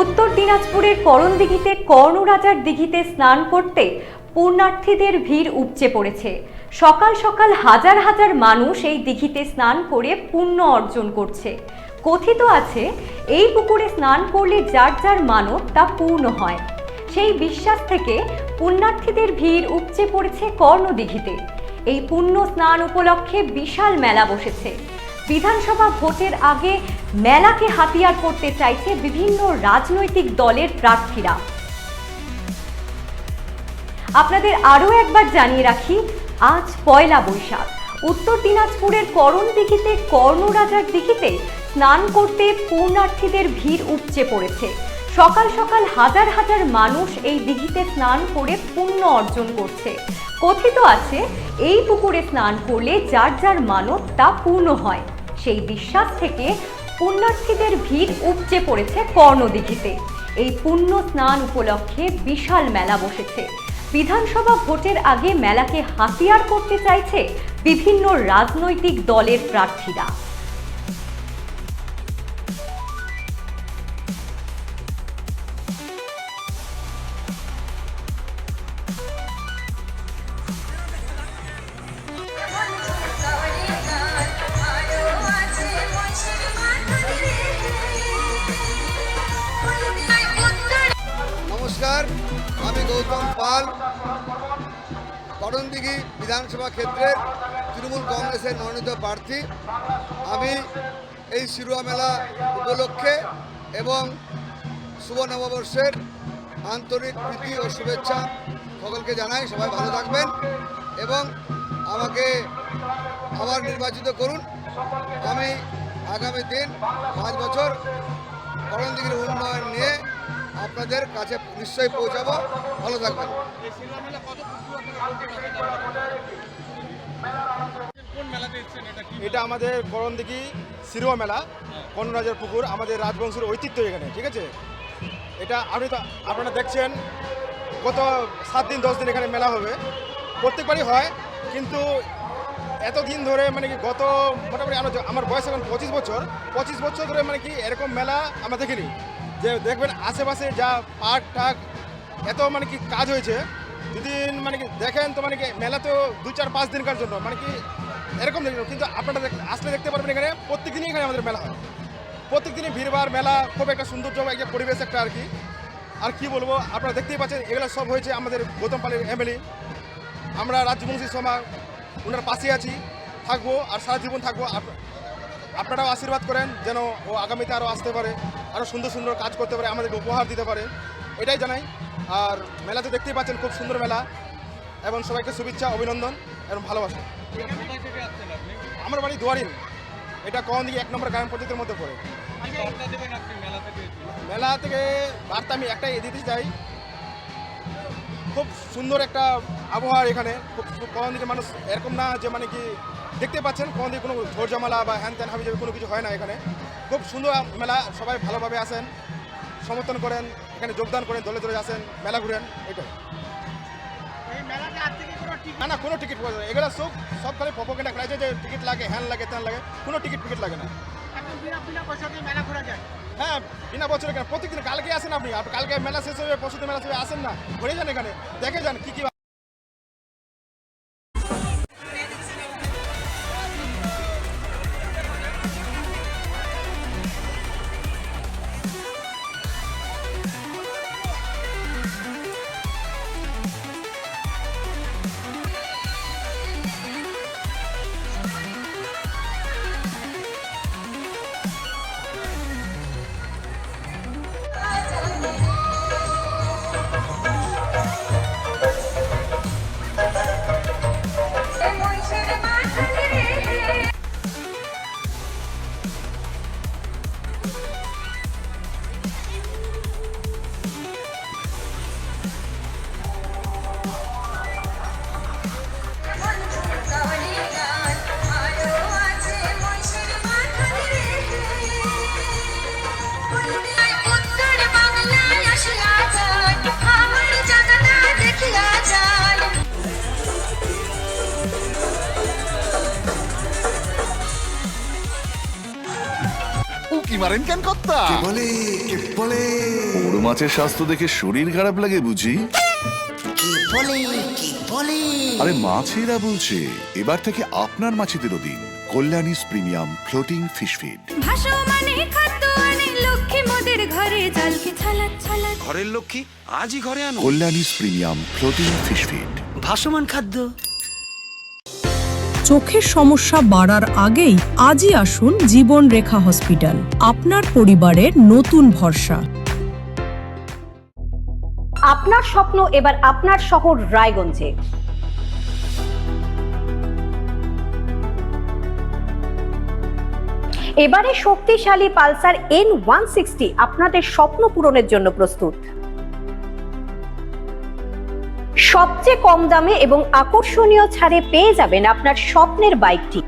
উত্তর দিনাজপুরের করণদিঘিতে কর্ণরাজার দিঘিতে স্নান করতে পুণ্যার্থীদের ভিড় উপচে পড়েছে। সকাল সকাল হাজার হাজার মানুষ এই দিঘিতে স্নান করে পুণ্য অর্জন করছে। কথিত আছে এই পুকুরে স্নান করলে যার যার মানত তা পূর্ণ হয়। সেই বিশ্বাস থেকে পুণ্যার্থীদের ভিড় উপচে পড়েছে কর্ণদিঘিতে। এই পুণ্য স্নান উপলক্ষে বিশাল মেলা বসেছে। বিধানসভা ভোটের আগে মেলাকে হাতিয়ার করতে চাইছে বিভিন্ন রাজনৈতিক দলের প্রার্থীরা। আপনাদের আরও একবার জানিয়ে রাখি, আজ পয়লা বৈশাখ। উত্তর দিনাজপুরের করণদিঘিতে কর্ণরাজার দিঘিতে স্নান করতে পুণ্যার্থীদের ভিড় উপচে পড়েছে। সকাল সকাল হাজার হাজার মানুষ এই দিঘিতে স্নান করে পুণ্য অর্জন করছে। কথিত আছে এই পুকুরে স্নান করলে যার যার মানত তা পূর্ণ হয়। সেই বিশ্বাস থেকে পুণ্যার্থীদের ভিড় উপচে পড়েছে কর্ণদিঘিতে। এই পুণ্য স্নান উপলক্ষে বিশাল মেলা বসেছে। বিধানসভা ভোটের আগে মেলাকে হাতিয়ার করতে চাইছে বিভিন্ন রাজনৈতিক দলের প্রার্থীরা। নমস্কার, আমি গৌতম পাল, করণদিঘি বিধানসভা ক্ষেত্রের তৃণমূল কংগ্রেসের মনোনীত প্রার্থী। আমি এই শিরোয়া মেলা উপলক্ষে এবং শুভ নববর্ষের আন্তরিক প্রীতি ও শুভেচ্ছা সকলকে জানাই। সবাই ভালো থাকবেন এবং আমাকে আবার নির্বাচিত করুন। আমি আগামী দিন 5 বছর করণদিঘির উন্নয়ন নিয়ে আপনাদের কাছে নিশ্চয়ই পৌঁছাবো। ভালো থাকবেন। এটা আমাদের করণদিঘি শিরোয়া মেলা, কর্ণরাজার পুকুর, আমাদের রাজবংশের ঐতিহ্য এখানে, ঠিক আছে। এটা আপনারা দেখছেন গত 7 দিন 10 দিন এখানে মেলা হবে, প্রত্যেকবারই হয়। কিন্তু এতদিন ধরে মানে কি গত মোটামুটি আমার বয়স এখন 25 বছর ধরে মানে কি এরকম মেলা আমরা দেখিনি। যে দেখবেন আশেপাশে যা পার্ক টাক এত মানে কি কাজ হয়েছে, দুদিন মানে কি দেখেন তো মানে কি মেলা তো 2-4-5 দিনকার জন্য মানে কি এরকম দেখবেন। কিন্তু আপনারা আসলে দেখতে পারবেন এখানে প্রত্যেকদিনই এখানে আমাদের মেলা হয়। প্রত্যেকদিনই ভিড়ভাড় মেলা, খুব একটা সৌন্দর্য একটা পরিবেশ একটা আর কি। আর কি বলবো, আপনারা দেখতেই পাচ্ছেন এগুলো সব হয়েছে আমাদের গৌতম পালের এমএলএ। আমরা রাজবংশী সমাজ ওনার পাশে আছি, থাকবো আর সারা জীবন থাকবো। আপনারাও আশীর্বাদ করেন যেন ও আগামীতে আরও আসতে পারে, আরও সুন্দর সুন্দর কাজ করতে পারে, আমাদেরকে উপহার দিতে পারে, এটাই জানাই। আর মেলাতে দেখতেই পাচ্ছেন খুব সুন্দর মেলা এবং সবাইকে শুভেচ্ছা, অভিনন্দন এবং ভালোবাসা। আমার বাড়ি দুয়ারিন, এটা করণদিঘি 1 নম্বর গ্রাম পঞ্চায়েতের মধ্যে পড়ে। মেলা থেকে বার্তা আমি একটাই দিতে চাই, খুব সুন্দর একটা আবহাওয়া এখানে। খুব করণদিঘির মানুষ এরকম না যে মানে কি দেখতে পাচ্ছেন করণদিঘি কোনো ঝড় ঝামেলা বা হ্যান ত্যান হাবি কোনো কিছু হয় না এখানে। খুব সুন্দর মেলা, সবাই ভালোভাবে আসেন, সমর্থন করেন, এখানে যোগদান করেন, দলে দলে আসেন, মেলা ঘুরেন, এটাই। না না, কোনো টিকিট পাওয়া যায়, এগুলো সব খালি প্রপোগান্ডা করা যায় যে টিকিট লাগে, হ্যান লাগে, ত্যান লাগে। কোনো টিকিট লাগে না। হ্যাঁ, বিনা বছরে কেন, প্রত্যেকদিন কালকে আসেন আপনি, কালকে মেলা শেষ হয়ে পরশুতে মেলা শেষ আসেন না, ঘুরে যান এখানে, দেখে যান কি কি উকি মারেন কেন কর্তা? বলে কে বলে বড় মাছের স্বাস্থ্য দেখে শরীর খারাপ লাগে বুঝি? কে বলে কে বলে আরে মাছেরা বলছে এবার থেকে আপনার মাছেদেরও দিন কল্যাণীস প্রিমিয়াম ফ্লোটিং ফিশ ফিড। ভাসমানে খাদ্য আনে লক্ষ্মী মোদের ঘরে জলকে ছলাৎ ছলাৎ। ঘরের লক্ষ্মী আজই ঘরে আনো। কল্যাণীস প্রিমিয়াম ফ্লোটিং ফিশ ফিড। ভাসমান খাদ্য। চোখের সমস্যা বাড়ার আগেই আজই আসুন জীবন রেখা হসপিটাল, আপনার পরিবারের নতুন ভরসা। আপনার স্বপ্ন এবার আপনার শহর রায়গঞ্জে। এবারে শক্তিশালী পালসার N160 আপনাদের স্বপ্ন পূরণের জন্য প্রস্তুত। সবচেয়ে কম দামে এবং আকর্ষণীয় ছাড়ে পেয়ে যাবেন আপনার স্বপ্নের বাইকটি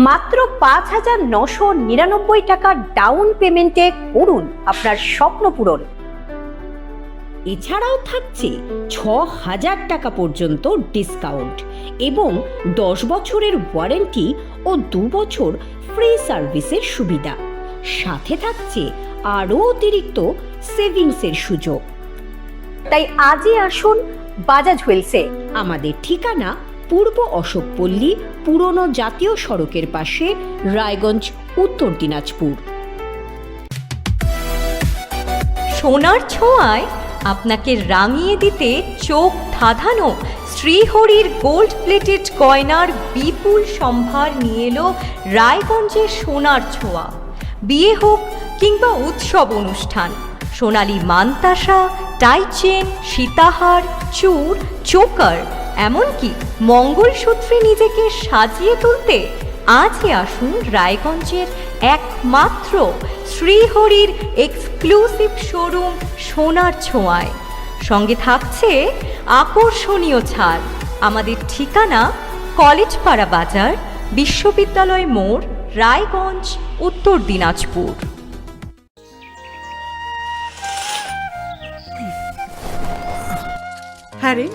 মাত্র 5,999 টাকা ডাউন পেমেন্টে করুন আপনার স্বপ্ন পূরণ। এছাড়াও থাকছে 6,000 টাকা পর্যন্ত ডিসকাউন্ট এবং 10 বছরের ওয়ারেন্টি ও 2 বছর ফ্রি সার্ভিসের সুবিধা। সাথে থাকছে আরও অতিরিক্ত সেভিংসের সুযোগ। তাই আজই আসুন বাজাজ হুইলসে। আমাদের ঠিকানা পূর্ব অশোকপল্লী, পুরনো জাতীয় সড়কের পাশে, রায়গঞ্জ, উত্তর দিনাজপুর। সোনার ছোঁয়ায় আপনাকে রাঙিয়ে দিতে চোখ ধাঁধানো শ্রীহরির গোল্ড প্লেটেড গয়নার বিপুল সম্ভার নিয়ে এলো রায়গঞ্জের সোনার ছোঁয়া। বিয়ে হোক কিংবা উৎসব অনুষ্ঠান, সোনালী মানতাসা, টাইচেন, সীতাহার, চূড়, চোকার, এমনকি মঙ্গলসূত্রে নিজেকে সাজিয়ে তুলতে আজই আসুন রায়গঞ্জের একমাত্র শ্রীহরির এক্সক্লুসিভ শোরুম সোনার ছোঁয়ায়। সঙ্গে থাকছে আকর্ষণীয় ছাড়। আমাদের ঠিকানা কলেজপাড়া বাজার, বিশ্ববিদ্যালয় মোড়, রায়গঞ্জ, উত্তর দিনাজপুর। হ্যাঁ রে,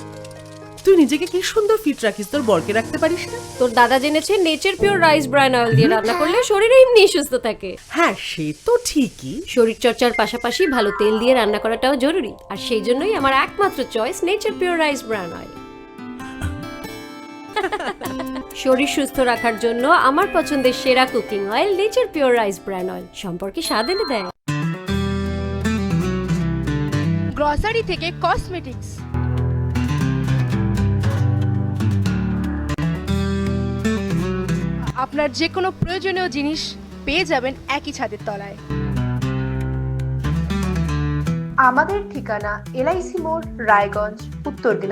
তুই নিজেকে কি সুন্দর ফিট রাখিস, তোর বরকে রাখতে পারিস না? তোর দাদা জেনেছে nature pure rice bran oil দিয়ে রান্না করলে শরীর এমনি সুস্থ থাকে। হ্যাঁ সে তো ঠিকই, শরীর চর্চার পাশাপাশি ভালো তেল দিয়ে রান্না করাটাও জরুরি, আর সেই জন্যই আমার একমাত্র choice nature pure rice bran oil. শরীর সুস্থ রাখার জন্য আমার পছন্দের সেরা cooking oil nature pure rice bran oil, সম্পর্কে স্বাদ এনে দেয়। গ্রসারি থেকে কসমেটিক্স, আপনার যে কোনো প্রয়োজনীয় জিনিস পেয়ে যাবেন একই ছাদের তলায়। আমাদের ঠিকানা LIC মোড়, রায়গঞ্জ, উত্তর দিনাজপুর।